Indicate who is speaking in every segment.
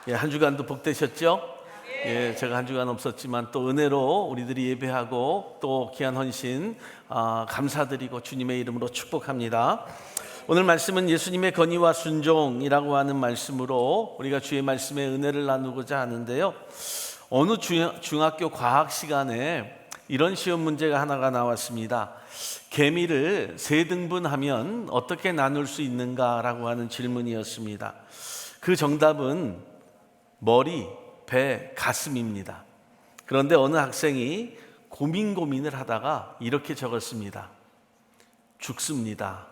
Speaker 1: 한 주간도 복되셨죠? 제가 한 주간 없었지만 또 은혜로 우리들이 예배하고 또 귀한 헌신 감사드리고 주님의 이름으로 축복합니다. 오늘 말씀은 예수님의 건의와 순종이라고 하는 말씀으로 우리가 주의 말씀에 은혜를 나누고자 하는데요. 어느 중학교 과학 시간에 이런 시험 문제가 하나가 나왔습니다. 개미를 3등분하면 어떻게 나눌 수 있는가라고 하는 질문이었습니다. 그 정답은 머리, 배, 가슴입니다. 그런데 어느 학생이 고민을 하다가 이렇게 적었습니다. 죽습니다.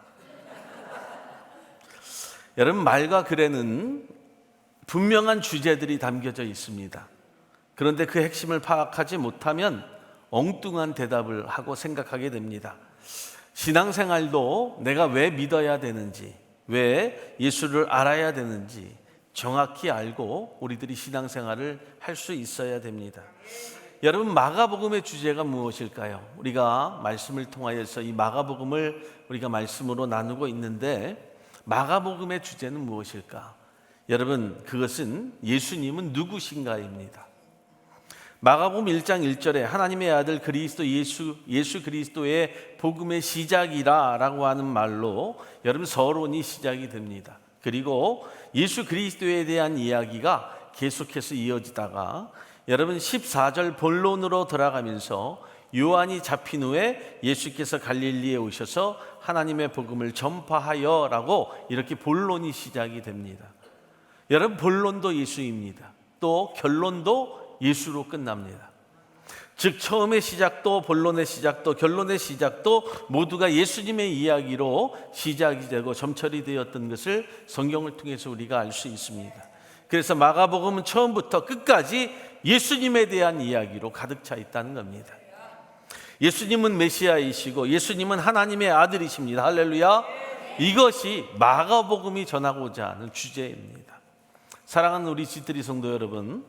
Speaker 1: 여러분, 말과 글에는 분명한 주제들이 담겨져 있습니다. 그런데 그 핵심을 파악하지 못하면 엉뚱한 대답을 하고 생각하게 됩니다. 신앙생활도 내가 왜 믿어야 되는지, 왜 예수를 알아야 되는지 정확히 알고 우리들이 신앙생활을 할 수 있어야 됩니다. 여러분, 마가복음의 주제가 무엇일까요? 우리가 말씀을 통하여서 이 마가복음을 우리가 말씀으로 나누고 있는데 마가복음의 주제는 무엇일까? 여러분, 그것은 예수님은 누구신가입니다. 마가복음 1장 1절에 하나님의 아들 그리스도 예수 그리스도의 복음의 시작이라 라고 하는 말로 여러분 서론이 시작이 됩니다. 그리고 예수 그리스도에 대한 이야기가 계속해서 이어지다가 여러분 14절 본론으로 들어가면서 요한이 잡힌 후에 예수께서 갈릴리에 오셔서 하나님의 복음을 전파하여 라고 이렇게 본론이 시작이 됩니다. 여러분, 본론도 예수입니다. 또 결론도 예수로 끝납니다. 즉 처음의 시작도 본론의 시작도 결론의 시작도 모두가 예수님의 이야기로 시작이 되고 점철이 되었던 것을 성경을 통해서 우리가 알 수 있습니다. 그래서 마가복음은 처음부터 끝까지 예수님에 대한 이야기로 가득 차 있다는 겁니다. 예수님은 메시아이시고 예수님은 하나님의 아들이십니다. 할렐루야. 이것이 마가복음이 전하고자 하는 주제입니다. 사랑하는 우리 지트리 성도 여러분,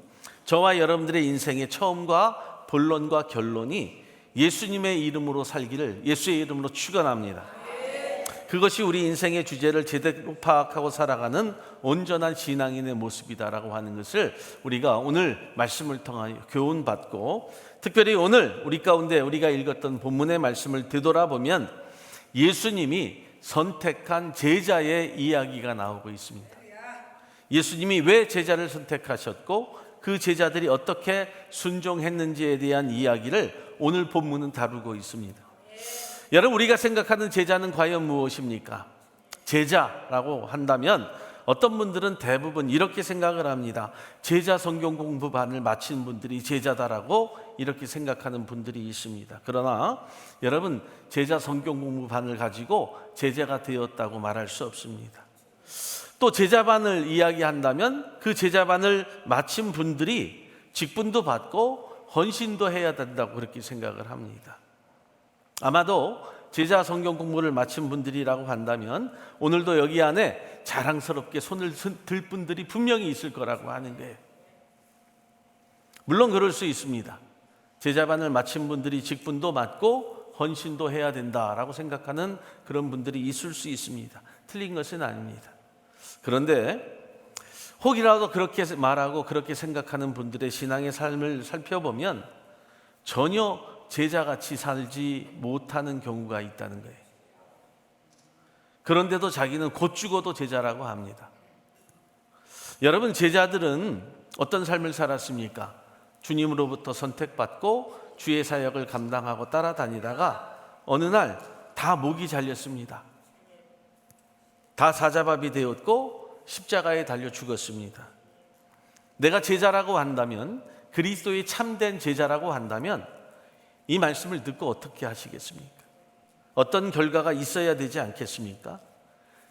Speaker 1: 저와 여러분들의 인생의 처음과 본론과 결론이 예수님의 이름으로 살기를 예수의 이름으로 축원합니다. 그것이 우리 인생의 주제를 제대로 파악하고 살아가는 온전한 신앙인의 모습이다라고 하는 것을 우리가 오늘 말씀을 통하여 교훈받고, 특별히 오늘 우리 가운데 우리가 읽었던 본문의 말씀을 되돌아보면 예수님이 선택한 제자의 이야기가 나오고 있습니다. 예수님이 왜 제자를 선택하셨고 그 제자들이 어떻게 순종했는지에 대한 이야기를 오늘 본문은 다루고 있습니다. 여러분, 우리가 생각하는 제자는 과연 무엇입니까? 제자라고 한다면 어떤 분들은 대부분 이렇게 생각을 합니다. 제자 성경 공부반을 마친 분들이 제자다라고 이렇게 생각하는 분들이 있습니다. 그러나 여러분, 제자 성경 공부반을 가지고 제자가 되었다고 말할 수 없습니다. 또 제자반을 이야기한다면 그 제자반을 마친 분들이 직분도 받고 헌신도 해야 된다고 그렇게 생각을 합니다. 아마도 제자 성경 공부를 마친 분들이라고 한다면 오늘도 여기 안에 자랑스럽게 손을 들 분들이 분명히 있을 거라고 하는데, 물론 그럴 수 있습니다. 제자반을 마친 분들이 직분도 받고 헌신도 해야 된다라고 생각하는 그런 분들이 있을 수 있습니다. 틀린 것은 아닙니다. 그런데 혹이라도 그렇게 말하고 그렇게 생각하는 분들의 신앙의 삶을 살펴보면 전혀 제자같이 살지 못하는 경우가 있다는 거예요. 그런데도 자기는 곧 죽어도 제자라고 합니다. 여러분, 제자들은 어떤 삶을 살았습니까? 주님으로부터 선택받고 주의 사역을 감당하고 따라다니다가 어느 날 다 목이 잘렸습니다. 다 사자밥이 되었고 십자가에 달려 죽었습니다. 내가 제자라고 한다면, 그리스도의 참된 제자라고 한다면 이 말씀을 듣고 어떻게 하시겠습니까? 어떤 결과가 있어야 되지 않겠습니까?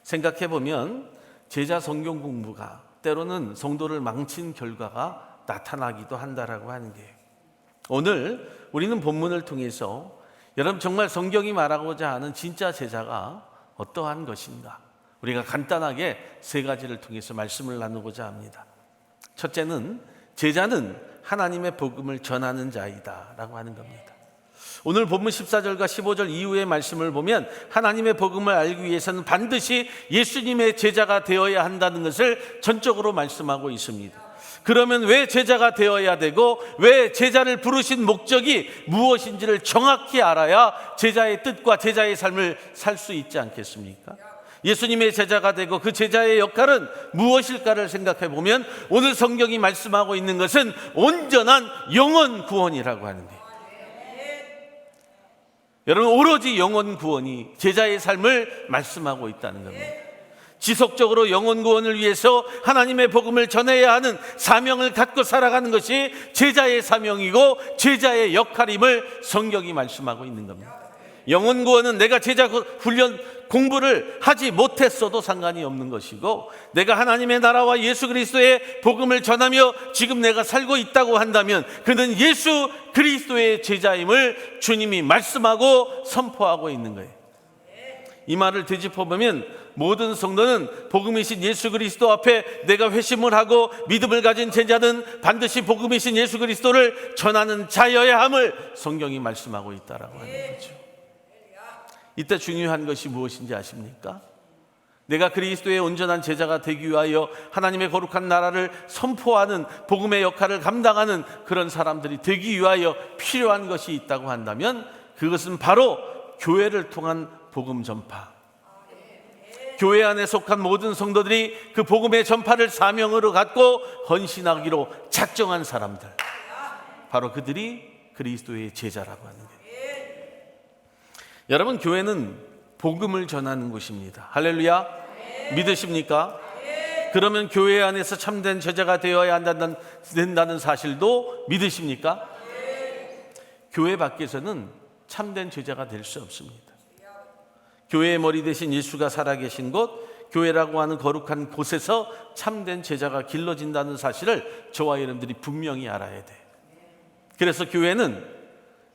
Speaker 1: 생각해 보면 제자 성경 공부가 때로는 성도를 망친 결과가 나타나기도 한다라고 하는 거예요. 오늘 우리는 본문을 통해서 여러분, 정말 성경이 말하고자 하는 진짜 제자가 어떠한 것인가, 우리가 간단하게 3가지를 통해서 말씀을 나누고자 합니다. 첫째는 제자는 하나님의 복음을 전하는 자이다 라고 하는 겁니다. 오늘 본문 14절과 15절 이후의 말씀을 보면 하나님의 복음을 알기 위해서는 반드시 예수님의 제자가 되어야 한다는 것을 전적으로 말씀하고 있습니다. 그러면 왜 제자가 되어야 되고 왜 제자를 부르신 목적이 무엇인지를 정확히 알아야 제자의 뜻과 제자의 삶을 살 수 있지 않겠습니까? 예수님의 제자가 되고 그 제자의 역할은 무엇일까를 생각해 보면 오늘 성경이 말씀하고 있는 것은 온전한 영혼 구원이라고 하는 거예요. 여러분, 오로지 영혼 구원이 제자의 삶을 말씀하고 있다는 겁니다. 지속적으로 영혼 구원을 위해서 하나님의 복음을 전해야 하는 사명을 갖고 살아가는 것이 제자의 사명이고 제자의 역할임을 성경이 말씀하고 있는 겁니다. 영혼 구원은 내가 제자 훈련 공부를 하지 못했어도 상관이 없는 것이고, 내가 하나님의 나라와 예수 그리스도의 복음을 전하며 지금 내가 살고 있다고 한다면 그는 예수 그리스도의 제자임을 주님이 말씀하고 선포하고 있는 거예요. 이 말을 되짚어보면 모든 성도는 복음이신 예수 그리스도 앞에 내가 회심을 하고 믿음을 가진 제자는 반드시 복음이신 예수 그리스도를 전하는 자여야 함을 성경이 말씀하고 있다라고 하는 거죠. 이때 중요한 것이 무엇인지 아십니까? 내가 그리스도의 온전한 제자가 되기 위하여 하나님의 거룩한 나라를 선포하는 복음의 역할을 감당하는 그런 사람들이 되기 위하여 필요한 것이 있다고 한다면 그것은 바로 교회를 통한 복음 전파, 교회 안에 속한 모든 성도들이 그 복음의 전파를 사명으로 갖고 헌신하기로 작정한 사람들, 바로 그들이 그리스도의 제자라고 하는 거예요. 여러분, 교회는 복음을 전하는 곳입니다. 할렐루야. 믿으십니까? 그러면 교회 안에서 참된 제자가 되어야 된다는 사실도 믿으십니까? 교회 밖에서는 참된 제자가 될 수 없습니다. 교회의 머리 대신 예수가 살아계신 곳, 교회라고 하는 거룩한 곳에서 참된 제자가 길러진다는 사실을 저와 여러분들이 분명히 알아야 돼요. 그래서 교회는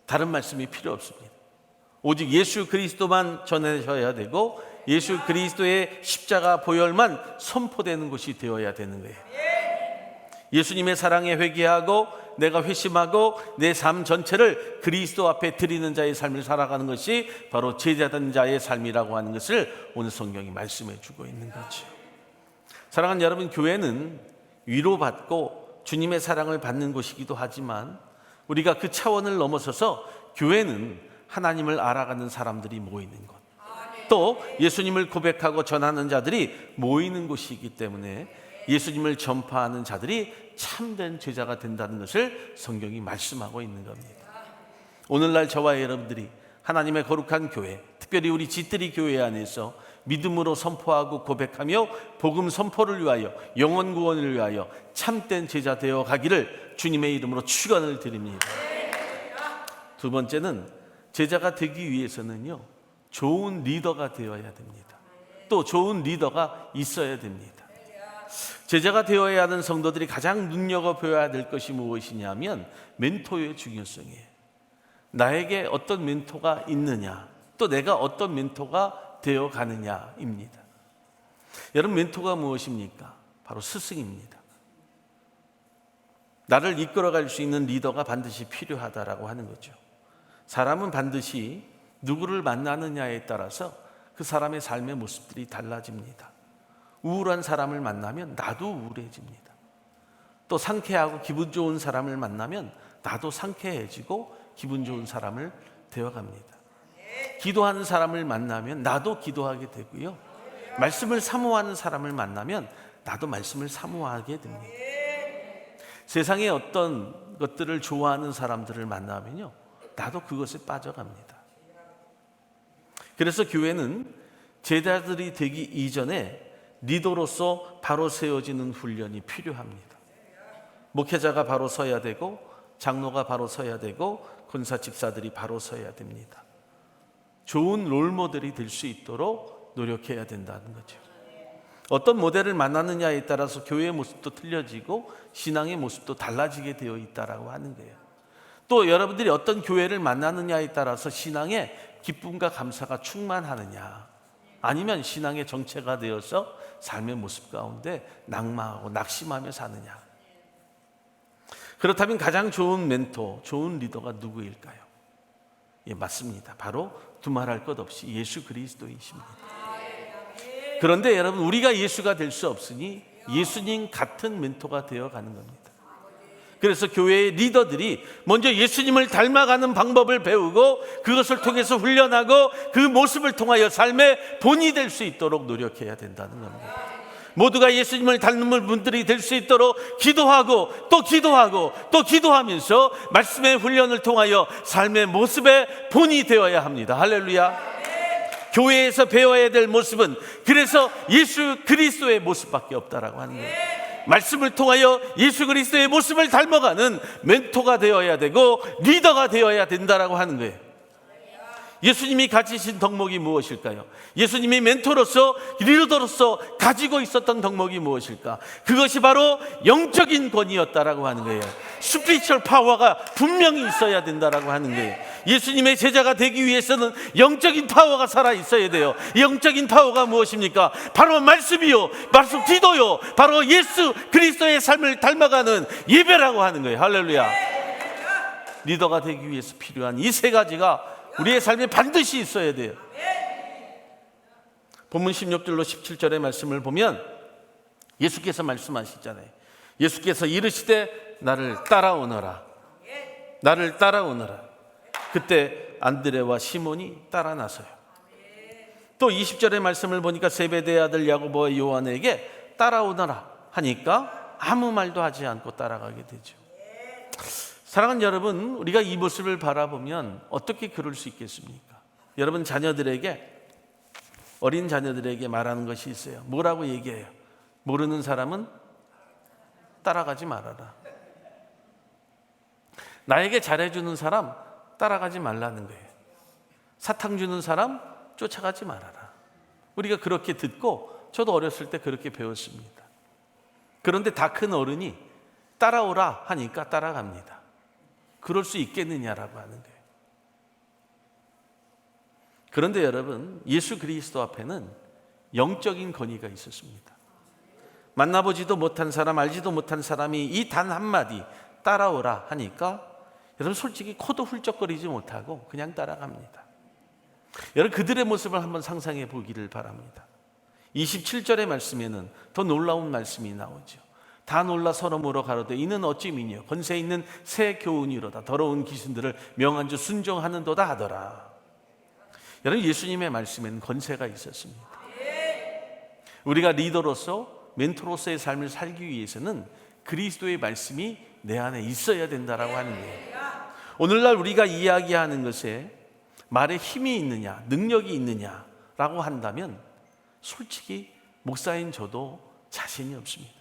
Speaker 1: 다른 말씀이 필요 없습니다. 오직 예수 그리스도만 전하셔야 되고 예수 그리스도의 십자가 보혈만 선포되는 곳이 되어야 되는 거예요. 예수님의 사랑에 회개하고 내가 회심하고 내 삶 전체를 그리스도 앞에 드리는 자의 삶을 살아가는 것이 바로 제자된 자의 삶이라고 하는 것을 오늘 성경이 말씀해 주고 있는 거죠. 사랑하는 여러분, 교회는 위로받고 주님의 사랑을 받는 곳이기도 하지만 우리가 그 차원을 넘어서서 교회는 하나님을 알아가는 사람들이 모이는 곳, 또 예수님을 고백하고 전하는 자들이 모이는 곳이기 때문에 예수님을 전파하는 자들이 참된 제자가 된다는 것을 성경이 말씀하고 있는 겁니다. 오늘날 저와 여러분들이 하나님의 거룩한 교회, 특별히 우리 지뜨리 교회 안에서 믿음으로 선포하고 고백하며 복음 선포를 위하여, 영혼 구원을 위하여 참된 제자 되어 가기를 주님의 이름으로 축원을 드립니다. 두 번째는 제자가 되기 위해서는요, 좋은 리더가 되어야 됩니다. 또 좋은 리더가 있어야 됩니다. 제자가 되어야 하는 성도들이 가장 눈여겨보아야 될 것이 무엇이냐면 멘토의 중요성이에요. 나에게 어떤 멘토가 있느냐, 또 내가 어떤 멘토가 되어가느냐입니다. 여러분, 멘토가 무엇입니까? 바로 스승입니다. 나를 이끌어갈 수 있는 리더가 반드시 필요하다라고 하는 거죠. 사람은 반드시 누구를 만나느냐에 따라서 그 사람의 삶의 모습들이 달라집니다. 우울한 사람을 만나면 나도 우울해집니다. 또 상쾌하고 기분 좋은 사람을 만나면 나도 상쾌해지고 기분 좋은 사람을 되어갑니다. 기도하는 사람을 만나면 나도 기도하게 되고요, 말씀을 사모하는 사람을 만나면 나도 말씀을 사모하게 됩니다. 세상에 어떤 것들을 좋아하는 사람들을 만나면요, 나도 그것에 빠져갑니다. 그래서 교회는 제자들이 되기 이전에 리더로서 바로 세워지는 훈련이 필요합니다. 목회자가 바로 서야 되고, 장로가 바로 서야 되고, 권사 집사들이 바로 서야 됩니다. 좋은 롤모델이 될 수 있도록 노력해야 된다는 거죠. 어떤 모델을 만나느냐에 따라서 교회의 모습도 틀려지고 신앙의 모습도 달라지게 되어 있다라고 하는 거예요. 또 여러분들이 어떤 교회를 만나느냐에 따라서 신앙에 기쁨과 감사가 충만하느냐, 아니면 신앙의 정체가 되어서 삶의 모습 가운데 낙마하고 낙심하며 사느냐. 그렇다면 가장 좋은 멘토, 좋은 리더가 누구일까요? 예, 맞습니다. 바로 두말할 것 없이 예수 그리스도이십니다. 그런데 여러분, 우리가 예수가 될 수 없으니 예수님 같은 멘토가 되어가는 겁니다. 그래서 교회의 리더들이 먼저 예수님을 닮아가는 방법을 배우고 그것을 통해서 훈련하고 그 모습을 통하여 삶의 본이 될 수 있도록 노력해야 된다는 겁니다. 모두가 예수님을 닮는 분들이 될 수 있도록 기도하고 또 기도하고 또 기도하면서 말씀의 훈련을 통하여 삶의 모습의 본이 되어야 합니다. 할렐루야. 교회에서 배워야 될 모습은 그래서 예수 그리스도의 모습밖에 없다라고 하는 거예요. 말씀을 통하여 예수 그리스도의 모습을 닮아가는 멘토가 되어야 되고 리더가 되어야 된다라고 하는 거예요. 예수님이 가지신 덕목이 무엇일까요? 예수님이 멘토로서 리더로서 가지고 있었던 덕목이 무엇일까? 그것이 바로 영적인 권위였다라고 하는 거예요. 스피리추얼 파워가 분명히 있어야 된다라고 하는 거예요. 예수님의 제자가 되기 위해서는 영적인 파워가 살아 있어야 돼요. 영적인 파워가 무엇입니까? 바로 말씀이요, 말씀 기도요, 바로 예수 그리스도의 삶을 닮아가는 예배라고 하는 거예요. 할렐루야. 리더가 되기 위해서 필요한 이 세 가지가 우리의 삶에 반드시 있어야 돼요. 본문 16절로 17절의 말씀을 보면 예수께서 말씀하시잖아요. 예수께서 이르시되 나를 따라오너라. 나를 따라오너라. 그때 안드레와 시몬이 따라 나서요. 또 20절의 말씀을 보니까 세베대의 아들 야고보와 요한에게 따라오너라 하니까 아무 말도 하지 않고 따라가게 되죠. 사랑하는 여러분, 우리가 이 모습을 바라보면 어떻게 그럴 수 있겠습니까? 여러분 어린 자녀들에게 말하는 것이 있어요. 뭐라고 얘기해요? 모르는 사람은 따라가지 말아라. 나에게 잘해주는 사람 따라가지 말라는 거예요. 사탕 주는 사람 쫓아가지 말아라. 우리가 그렇게 듣고 저도 어렸을 때 그렇게 배웠습니다. 그런데 다 큰 어른이 따라오라 하니까 따라갑니다. 그럴 수 있겠느냐라고 하는 거예요. 그런데 여러분, 예수 그리스도 앞에는 영적인 권위가 있었습니다. 만나보지도 못한 사람, 알지도 못한 사람이 이 단 한마디 따라오라 하니까 여러분 솔직히 코도 훌쩍거리지 못하고 그냥 따라갑니다. 여러분 그들의 모습을 한번 상상해 보기를 바랍니다. 27절의 말씀에는 더 놀라운 말씀이 나오죠. 다 놀라 서로 물어 가로되 이는 어찌 미뇨 권세 있는 새 교훈이로다 더러운 귀신들을 명한 주 순종하는도다 하더라. 여러분 예수님의 말씀에는 권세가 있었습니다. 우리가 리더로서 멘토로서의 삶을 살기 위해서는 그리스도의 말씀이 내 안에 있어야 된다라고 하는 거예요. 오늘날 우리가 이야기하는 것에 말에 힘이 있느냐 능력이 있느냐라고 한다면 솔직히 목사인 저도 자신이 없습니다.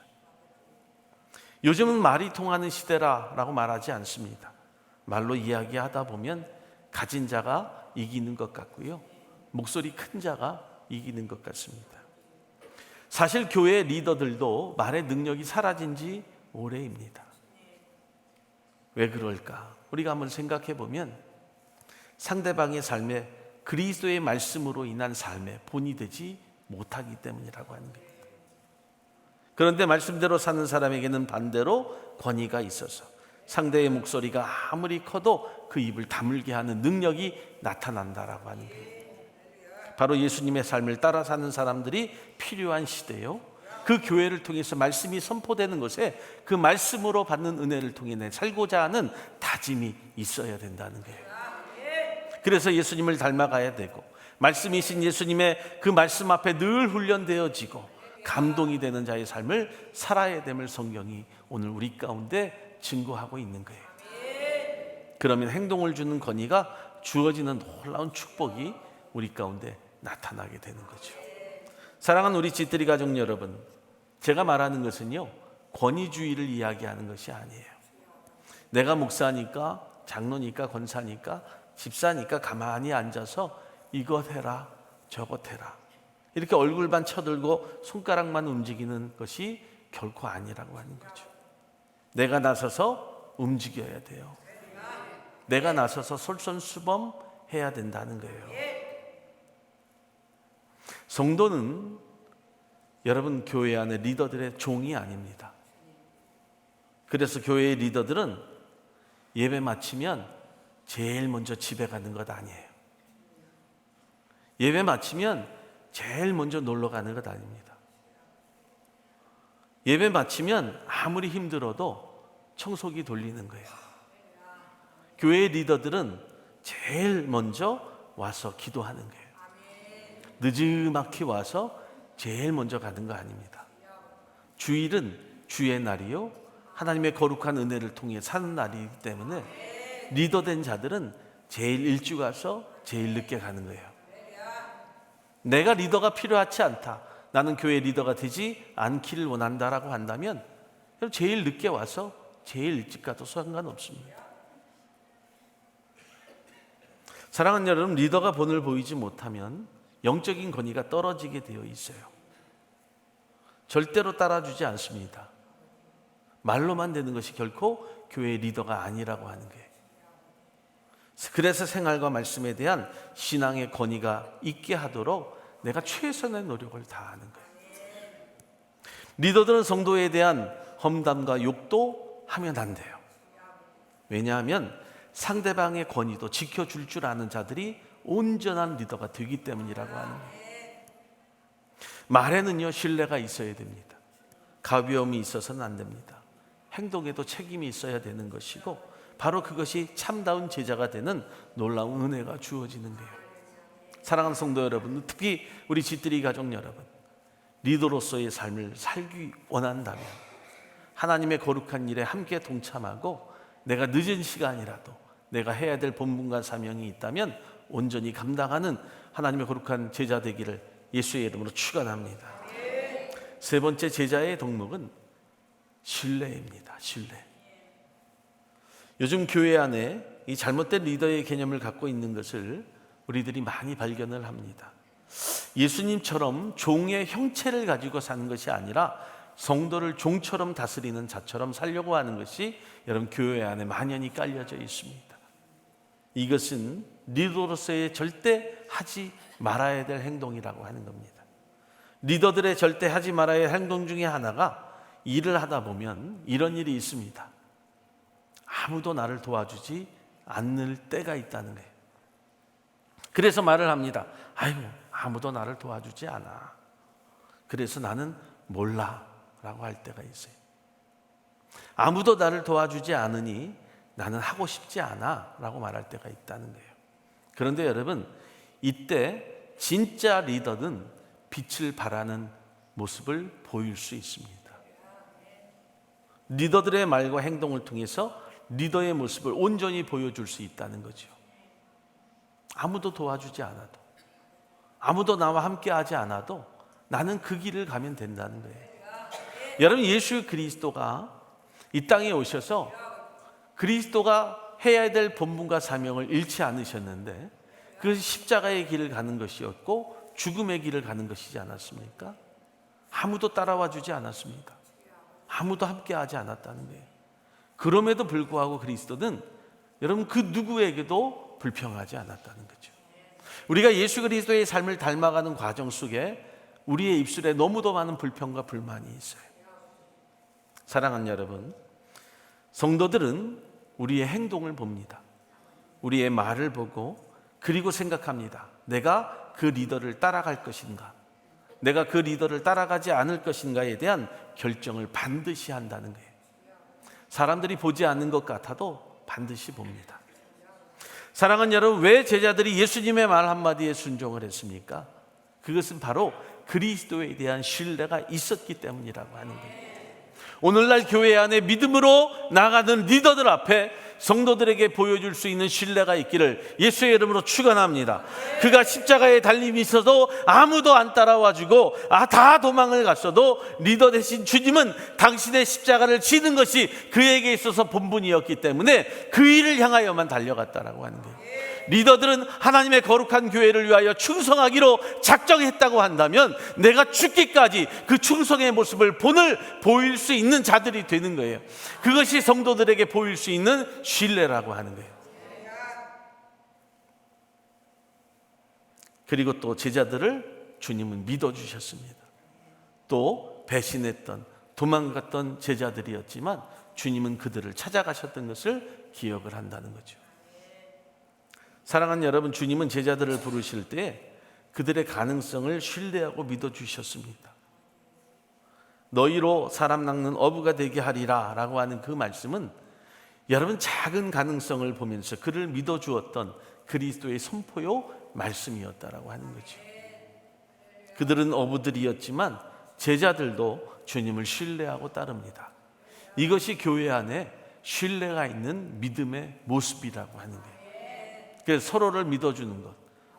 Speaker 1: 요즘은 말이 통하는 시대라고 말하지 않습니다. 말로 이야기하다 보면 가진 자가 이기는 것 같고요. 목소리 큰 자가 이기는 것 같습니다. 사실 교회 리더들도 말의 능력이 사라진 지 오래입니다. 왜 그럴까? 우리가 한번 생각해 보면 상대방의 삶에 그리스도의 말씀으로 인한 삶에 본이 되지 못하기 때문이라고 하는 거예요. 그런데 말씀대로 사는 사람에게는 반대로 권위가 있어서 상대의 목소리가 아무리 커도 그 입을 다물게 하는 능력이 나타난다라고 하는 거예요. 바로 예수님의 삶을 따라 사는 사람들이 필요한 시대요. 그 교회를 통해서 말씀이 선포되는 것에 그 말씀으로 받는 은혜를 통해 내 살고자 하는 다짐이 있어야 된다는 거예요. 그래서 예수님을 닮아가야 되고 말씀이신 예수님의 그 말씀 앞에 늘 훈련되어지고 감동이 되는 자의 삶을 살아야 됨을 성경이 오늘 우리 가운데 증거하고 있는 거예요. 그러면 행동을 주는 권위가 주어지는 놀라운 축복이 우리 가운데 나타나게 되는 거죠. 사랑하는 우리 집들이 가족 여러분, 제가 말하는 것은요 권위주의를 이야기하는 것이 아니에요. 내가 목사니까 장로니까 권사니까 집사니까 가만히 앉아서 이것 해라 저것 해라 이렇게 얼굴만 쳐들고 손가락만 움직이는 것이 결코 아니라고 하는 거죠. 내가 나서서 움직여야 돼요. 내가 나서서 솔선수범해야 된다는 거예요. 성도는 여러분 교회 안에 리더들의 종이 아닙니다. 그래서 교회의 리더들은 예배 마치면 제일 먼저 집에 가는 것 아니에요. 예배 마치면 제일 먼저 놀러 가는 것 아닙니다. 예배 마치면 아무리 힘들어도 청소기 돌리는 거예요. 교회 리더들은 제일 먼저 와서 기도하는 거예요. 늦지막히 와서 제일 먼저 가는 거 아닙니다. 주일은 주의 날이요, 하나님의 거룩한 은혜를 통해 사는 날이기 때문에 리더된 자들은 제일 일찍 와서 제일 늦게 가는 거예요. 내가 리더가 필요하지 않다, 나는 교회 리더가 되지 않기를 원한다라고 한다면 제일 늦게 와서 제일 일찍 가도 상관없습니다. 사랑하는 여러분, 리더가 본을 보이지 못하면 영적인 권위가 떨어지게 되어 있어요. 절대로 따라주지 않습니다. 말로만 되는 것이 결코 교회의 리더가 아니라고 하는 거예요. 그래서 생활과 말씀에 대한 신앙의 권위가 있게 하도록 내가 최선의 노력을 다하는 거예요. 리더들은 성도에 대한 험담과 욕도 하면 안 돼요. 왜냐하면 상대방의 권위도 지켜줄 줄 아는 자들이 온전한 리더가 되기 때문이라고 하는 거예요. 말에는요, 신뢰가 있어야 됩니다. 가벼움이 있어서는 안 됩니다. 행동에도 책임이 있어야 되는 것이고, 바로 그것이 참다운 제자가 되는 놀라운 은혜가 주어지는 거예요. 사랑하는 성도 여러분, 특히 우리 G3 가족 여러분, 리더로서의 삶을 살기 원한다면 하나님의 거룩한 일에 함께 동참하고, 내가 늦은 시간이라도 내가 해야 될 본분과 사명이 있다면 온전히 감당하는 하나님의 거룩한 제자 되기를 예수의 이름으로 축원합니다. 세 번째, 제자의 덕목은 신뢰입니다. 신뢰. 요즘 교회 안에 이 잘못된 리더의 개념을 갖고 있는 것을 우리들이 많이 발견을 합니다. 예수님처럼 종의 형체를 가지고 사는 것이 아니라 성도를 종처럼 다스리는 자처럼 살려고 하는 것이 여러분 교회 안에 만연히 깔려져 있습니다. 이것은 리더로서의 절대 하지 말아야 될 행동이라고 하는 겁니다. 리더들의 절대 하지 말아야 할 행동 중에 하나가, 일을 하다 보면 이런 일이 있습니다. 아무도 나를 도와주지 않을 때가 있다는 거예요. 그래서 말을 합니다. 아이고, 아무도 나를 도와주지 않아. 그래서 나는 몰라 라고 할 때가 있어요. 아무도 나를 도와주지 않으니 나는 하고 싶지 않아 라고 말할 때가 있다는 거예요. 그런데 여러분, 이때 진짜 리더는 빛을 발하는 모습을 보일 수 있습니다. 리더들의 말과 행동을 통해서 리더의 모습을 온전히 보여줄 수 있다는 거죠. 아무도 도와주지 않아도, 아무도 나와 함께 하지 않아도 나는 그 길을 가면 된다는 거예요. 여러분, 예수 그리스도가 이 땅에 오셔서 그리스도가 해야 될 본분과 사명을 잃지 않으셨는데, 그것이 십자가의 길을 가는 것이었고 죽음의 길을 가는 것이지 않았습니까? 아무도 따라와 주지 않았습니다. 아무도 함께 하지 않았다는 거예요. 그럼에도 불구하고 그리스도는 여러분 그 누구에게도 불평하지 않았다는 거죠. 우리가 예수 그리스도의 삶을 닮아가는 과정 속에 우리의 입술에 너무도 많은 불평과 불만이 있어요. 사랑하는 여러분, 성도들은 우리의 행동을 봅니다. 우리의 말을 보고, 그리고 생각합니다. 내가 그 리더를 따라갈 것인가, 내가 그 리더를 따라가지 않을 것인가에 대한 결정을 반드시 한다는 거예요. 사람들이 보지 않는 것 같아도 반드시 봅니다. 사랑하는 여러분, 왜 제자들이 예수님의 말 한마디에 순종을 했습니까? 그것은 바로 그리스도에 대한 신뢰가 있었기 때문이라고 하는 거예요. 오늘날 교회 안에 믿음으로 나가는 리더들 앞에 성도들에게 보여줄 수 있는 신뢰가 있기를 예수의 이름으로 축원합니다. 그가 십자가에 달림이 있어도 아무도 안 따라와주고 다 도망을 갔어도 리더 대신 주님은 당신의 십자가를 지는 것이 그에게 있어서 본분이었기 때문에 그 일을 향하여만 달려갔다라고 하는 거예요. 리더들은 하나님의 거룩한 교회를 위하여 충성하기로 작정했다고 한다면 내가 죽기까지 그 충성의 모습을 보일 수 있는 자들이 되는 거예요. 그것이 성도들에게 보일 수 있는 신뢰라고 하는 거예요. 그리고 또 제자들을 주님은 믿어주셨습니다. 또 배신했던, 도망갔던 제자들이었지만 주님은 그들을 찾아가셨던 것을 기억을 한다는 거죠. 사랑하는 여러분, 주님은 제자들을 부르실 때 그들의 가능성을 신뢰하고 믿어주셨습니다. 너희로 사람 낚는 어부가 되게 하리라 라고 하는 그 말씀은 여러분 작은 가능성을 보면서 그를 믿어주었던 그리스도의 선포요 말씀이었다라고 하는 거죠. 그들은 어부들이었지만 제자들도 주님을 신뢰하고 따릅니다. 이것이 교회 안에 신뢰가 있는 믿음의 모습이라고 하는 거예요. 그래서 서로를 믿어주는 것,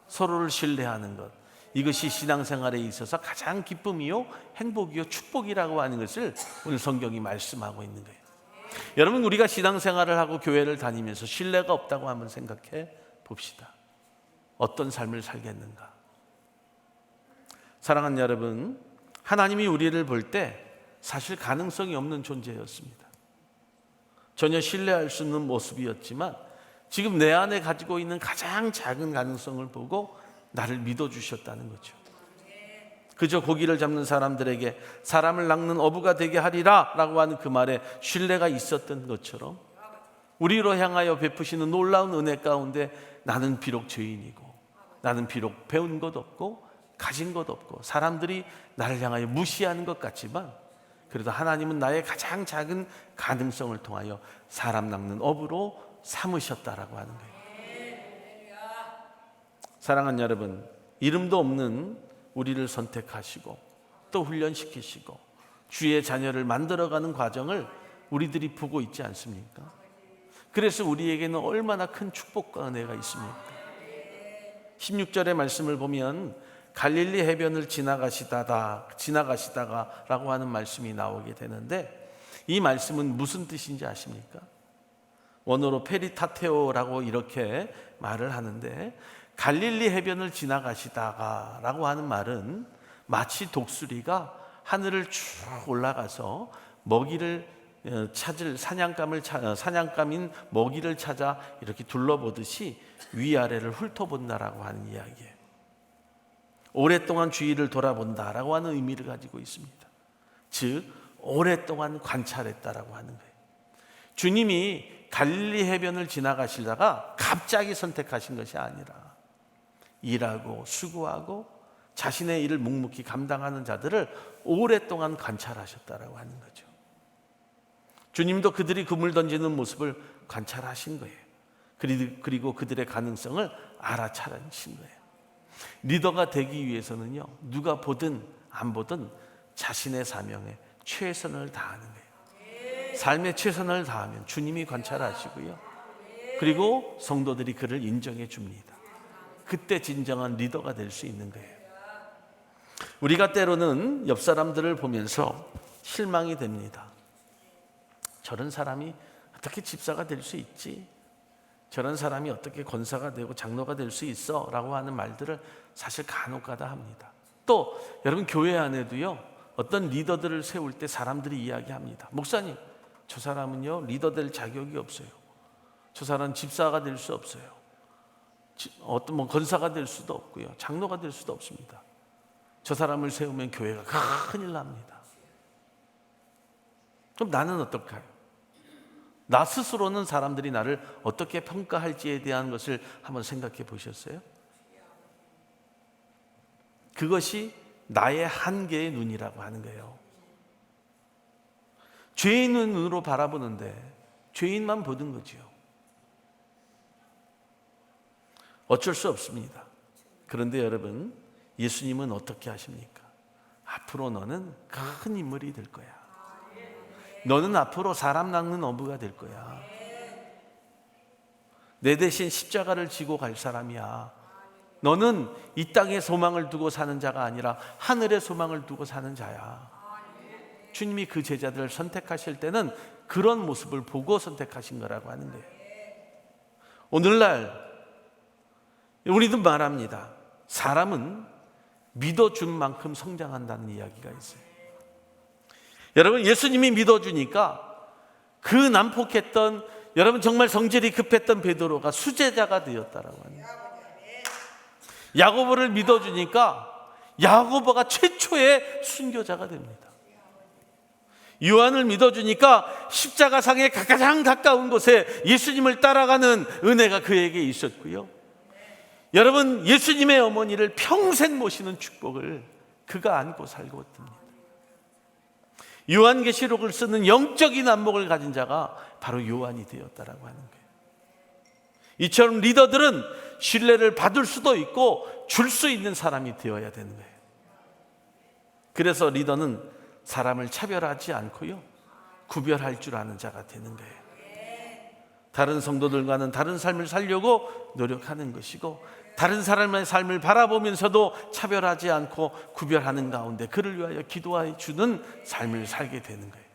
Speaker 1: 서로를 신뢰하는 것, 이것이 신앙생활에 있어서 가장 기쁨이요 행복이요 축복이라고 하는 것을 오늘 성경이 말씀하고 있는 거예요. 여러분, 우리가 신앙생활을 하고 교회를 다니면서 신뢰가 없다고 한번 생각해 봅시다. 어떤 삶을 살겠는가? 사랑하는 여러분, 하나님이 우리를 볼 때 사실 가능성이 없는 존재였습니다. 전혀 신뢰할 수 없는 모습이었지만 지금 내 안에 가지고 있는 가장 작은 가능성을 보고 나를 믿어주셨다는 거죠. 그저 고기를 잡는 사람들에게 사람을 낚는 어부가 되게 하리라 라고 하는 그 말에 신뢰가 있었던 것처럼 우리로 향하여 베푸시는 놀라운 은혜 가운데 나는 비록 죄인이고, 나는 비록 배운 것 없고 가진 것 없고 사람들이 나를 향하여 무시하는 것 같지만 그래도 하나님은 나의 가장 작은 가능성을 통하여 사람 낚는 어부로 삼으셨다라고 하는 거예요. 사랑하는 여러분, 이름도 없는 우리를 선택하시고 또 훈련시키시고 주의 자녀를 만들어가는 과정을 우리들이 보고 있지 않습니까? 그래서 우리에게는 얼마나 큰 축복과 은혜가 있습니까? 16절의 말씀을 보면 갈릴리 해변을 지나가시다가 라고 하는 말씀이 나오게 되는데 이 말씀은 무슨 뜻인지 아십니까? 원어로 페리타테오라고 이렇게 말을 하는데 갈릴리 해변을 지나가시다가 라고 하는 말은 마치 독수리가 하늘을 쭉 올라가서 먹이를 찾을 사냥감인 먹이를 찾아 이렇게 둘러보듯이 위아래를 훑어본다라고 하는 이야기예요. 오랫동안 주위를 돌아본다라고 하는 의미를 가지고 있습니다. 즉 오랫동안 관찰했다라고 하는 거예요. 주님이 갈릴리 해변을 지나가시다가 갑자기 선택하신 것이 아니라 일하고 수고하고 자신의 일을 묵묵히 감당하는 자들을 오랫동안 관찰하셨다라고 하는 거죠. 주님도 그들이 그물 던지는 모습을 관찰하신 거예요. 그리고 그들의 가능성을 알아차리신 거예요. 리더가 되기 위해서는요, 누가 보든 안 보든 자신의 사명에 최선을 다하는 거예요. 삶에 최선을 다하면 주님이 관찰하시고요, 그리고 성도들이 그를 인정해 줍니다. 그때 진정한 리더가 될 수 있는 거예요. 우리가 때로는 옆 사람들을 보면서 실망이 됩니다. 저런 사람이 어떻게 집사가 될 수 있지? 저런 사람이 어떻게 권사가 되고 장로가 될 수 있어? 라고 하는 말들을 사실 간혹가다 합니다. 또 여러분, 교회 안에도요, 어떤 리더들을 세울 때 사람들이 이야기합니다. 목사님, 저 사람은요 리더 될 자격이 없어요. 저 사람은 집사가 될 수 없어요. 어떤 권사가 될 수도 없고요, 장로가 될 수도 없습니다. 저 사람을 세우면 교회가 큰일 납니다. 그럼 나는 어떨까요? 나 스스로는 사람들이 나를 어떻게 평가할지에 대한 것을 한번 생각해 보셨어요? 그것이 나의 한계의 눈이라고 하는 거예요. 죄인의 눈으로 바라보는데 죄인만 보는 거죠. 어쩔 수 없습니다. 그런데 여러분, 예수님은 어떻게 하십니까? 앞으로 너는 큰 인물이 될 거야. 너는 앞으로 사람 낚는 어부가 될 거야. 내 대신 십자가를 지고 갈 사람이야. 너는 이 땅에 소망을 두고 사는 자가 아니라 하늘에 소망을 두고 사는 자야. 주님이 그 제자들을 선택하실 때는 그런 모습을 보고 선택하신 거라고 하는 거예요. 오늘날 우리도 말합니다. 사람은 믿어준 만큼 성장한다는 이야기가 있어요. 여러분, 예수님이 믿어주니까 그 난폭했던, 여러분 정말 성질이 급했던 베드로가 수제자가 되었다라고 합니다. 야고보를 믿어주니까 야고보가 최초의 순교자가 됩니다. 요한을 믿어주니까 십자가상에 가장 가까운 곳에 예수님을 따라가는 은혜가 그에게 있었고요. 여러분, 예수님의 어머니를 평생 모시는 축복을 그가 안고 살고 있습니다. 요한계시록을 쓰는 영적인 안목을 가진 자가 바로 요한이 되었다라고 하는 거예요. 이처럼 리더들은 신뢰를 받을 수도 있고 줄 수 있는 사람이 되어야 되는 거예요. 그래서 리더는 사람을 차별하지 않고요, 구별할 줄 아는 자가 되는 거예요. 다른 성도들과는 다른 삶을 살려고 노력하는 것이고, 다른 사람의 삶을 바라보면서도 차별하지 않고 구별하는 가운데 그를 위하여 기도해 주는 삶을 살게 되는 거예요.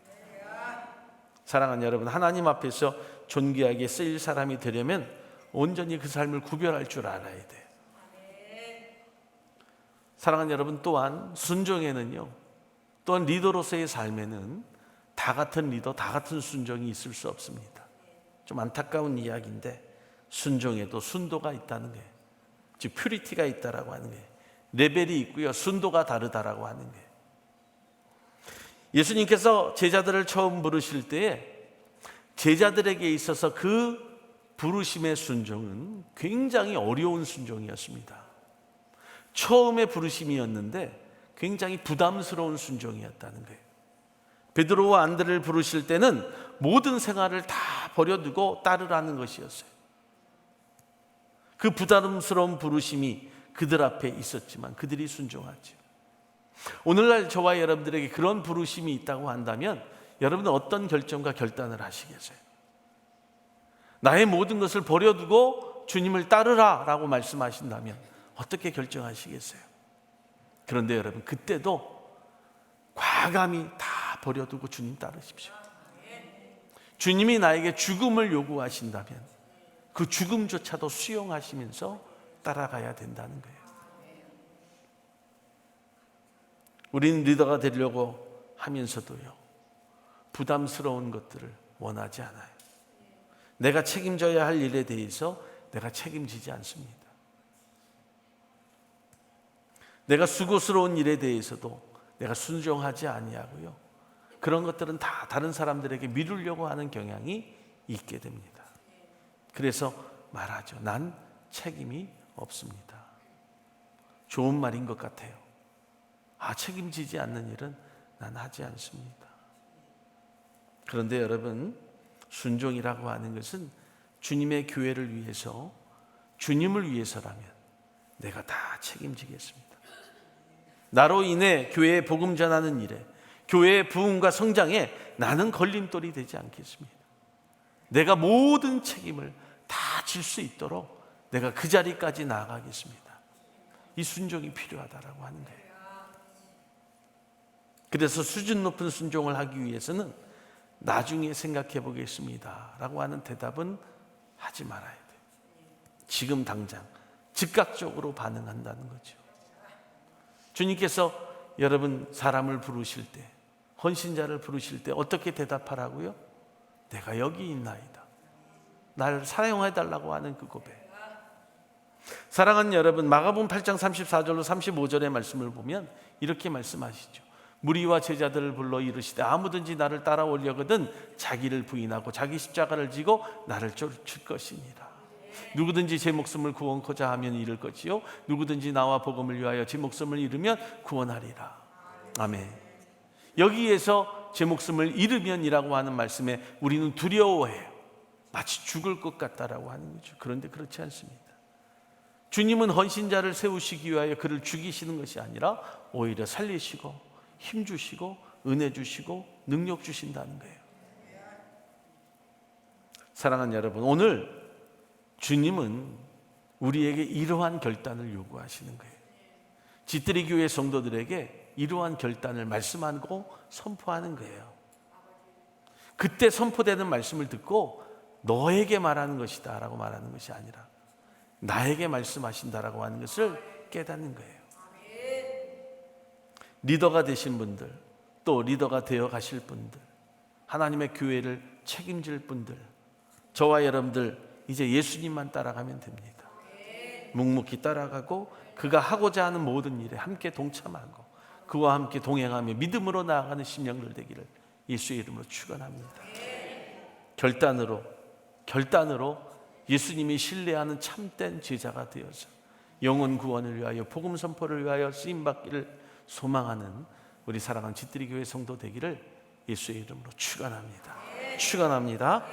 Speaker 1: 사랑하는 여러분, 하나님 앞에서 존귀하게 쓰일 사람이 되려면 온전히 그 삶을 구별할 줄 알아야 돼요. 사랑하는 여러분, 또한 순종에는요, 또한 리더로서의 삶에는 다 같은 리더, 다 같은 순종이 있을 수 없습니다. 좀 안타까운 이야기인데 순종에도 순도가 있다는 거예요. 즉 퓨리티가 있다라고 하는 거예요. 레벨이 있고요, 순도가 다르다라고 하는 거예요. 예수님께서 제자들을 처음 부르실 때에 제자들에게 있어서 그 부르심의 순종은 굉장히 어려운 순종이었습니다. 처음의 부르심이었는데 굉장히 부담스러운 순종이었다는 거예요. 베드로와 안드레를 부르실 때는 모든 생활을 다 버려두고 따르라는 것이었어요. 그 부담스러운 부르심이 그들 앞에 있었지만 그들이 순종하죠. 오늘날 저와 여러분들에게 그런 부르심이 있다고 한다면 여러분은 어떤 결정과 결단을 하시겠어요? 나의 모든 것을 버려두고 주님을 따르라 라고 말씀하신다면 어떻게 결정하시겠어요? 그런데 여러분, 그때도 과감히 다 버려두고 주님 따르십시오. 주님이 나에게 죽음을 요구하신다면 그 죽음조차도 수용하시면서 따라가야 된다는 거예요. 우리는 리더가 되려고 하면서도요, 부담스러운 것들을 원하지 않아요. 내가 책임져야 할 일에 대해서 내가 책임지지 않습니다. 내가 수고스러운 일에 대해서도 내가 순종하지 아니하고요, 그런 것들은 다 다른 사람들에게 미루려고 하는 경향이 있게 됩니다. 그래서 말하죠. 난 책임이 없습니다. 좋은 말인 것 같아요. 책임지지 않는 일은 난 하지 않습니다. 그런데 여러분, 순종이라고 하는 것은 주님의 교회를 위해서, 주님을 위해서라면 내가 다 책임지겠습니다. 나로 인해 교회에 복음 전하는 일에, 교회의 부흥과 성장에 나는 걸림돌이 되지 않겠습니다. 내가 모든 책임을 다 질 수 있도록 내가 그 자리까지 나아가겠습니다. 이 순종이 필요하다라고 하는 거예요. 그래서 수준 높은 순종을 하기 위해서는 나중에 생각해 보겠습니다 라고 하는 대답은 하지 말아야 돼요. 지금 당장 즉각적으로 반응한다는 거죠. 주님께서 여러분 사람을 부르실 때, 헌신자를 부르실 때 어떻게 대답하라고요? 내가 여기 있나이다. 날 사용해달라고 하는 그 고백. 사랑하는 여러분, 마가복음 8장 34절로 35절의 말씀을 보면 이렇게 말씀하시죠. 무리와 제자들을 불러 이르시되 아무든지 나를 따라오려거든 자기를 부인하고 자기 십자가를 지고 나를 쫓을 것이니라. 누구든지 제 목숨을 구원코자 하면 잃을 것이요 누구든지 나와 복음을 위하여 제 목숨을 잃으면 구원하리라. 아멘. 여기에서 제 목숨을 잃으면이라고 하는 말씀에 우리는 두려워해요. 마치 죽을 것 같다라고 하는 거죠. 그런데 그렇지 않습니다. 주님은 헌신자를 세우시기 위하여 그를 죽이시는 것이 아니라 오히려 살리시고 힘 주시고 은혜 주시고 능력 주신다는 거예요. 사랑하는 여러분, 오늘 주님은 우리에게 이러한 결단을 요구하시는 거예요. 지뜨리 교회 성도들에게 이러한 결단을 말씀하고 선포하는 거예요. 그때 선포되는 말씀을 듣고 너에게 말하는 것이다 라고 말하는 것이 아니라 나에게 말씀하신다라고 하는 것을 깨닫는 거예요. 리더가 되신 분들, 또 리더가 되어 가실 분들, 하나님의 교회를 책임질 분들, 저와 여러분들 이제 예수님만 따라가면 됩니다. 묵묵히 따라가고 그가 하고자 하는 모든 일에 함께 동참하고 그와 함께 동행하며 믿음으로 나아가는 심령들 되기를 예수의 이름으로 축원합니다. 결단으로 예수님이 신뢰하는 참된 제자가 되어서 영혼 구원을 위하여 복음 선포를 위하여 쓰임 받기를 소망하는 우리 사랑하는 지뜨리 교회 성도 되기를 예수의 이름으로 축원합니다. 축원합니다.